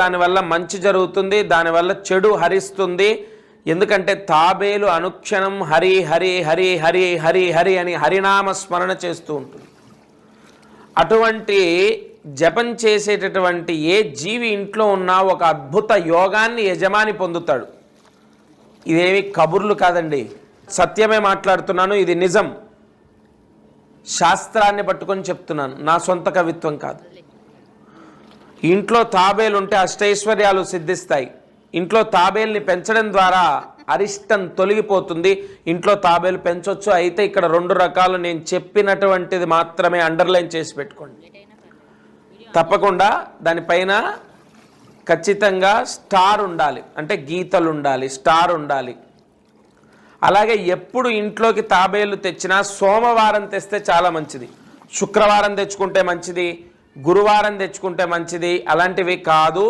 దానివల్ల మంచి జరుగుతుంది, దానివల్ల చెడు హరిస్తుంది. ఎందుకంటే తాబేలు అనుక్షణం హరి హరి హరి హరి హరి హరి అని హరినామ స్మరణ చేస్తూ ఉంటుంది. అటువంటి జపం చేసేటటువంటి ఏ జీవి ఇంట్లో ఉన్నా ఒక అద్భుత యోగాన్ని యజమాని పొందుతాడు. ఇదేమి కబుర్లు కాదండి, సత్యమే మాట్లాడుతున్నాను, ఇది నిజం. శాస్త్రాన్ని పట్టుకొని చెప్తున్నాను, నా సొంత కవిత్వం కాదు. ఇంట్లో తాబేలు ఉంటే అష్టైశ్వర్యాలు సిద్ధిస్తాయి. ఇంట్లో తాబేల్ని పెంచడం ద్వారా అరిష్టం తొలగిపోతుంది. ఇంట్లో తాబేలు పెంచవచ్చు. అయితే ఇక్కడ 2 రకాలు నేను చెప్పినటువంటిది మాత్రమే అండర్లైన్ చేసి పెట్టుకోండి. తప్పకుండా దానిపైన ఖచ్చితంగా స్టార్ ఉండాలి, అంటే గీతలు ఉండాలి, స్టార్ ఉండాలి. అలాగే ఎప్పుడు ఇంట్లోకి తాబేలు తెచ్చినా సోమవారం తెస్తే చాలా మంచిది, శుక్రవారం తెచ్చుకుంటే మంచిది, గురువారం తెచ్చుకుంటే మంచిది, అలాంటివి కాదు.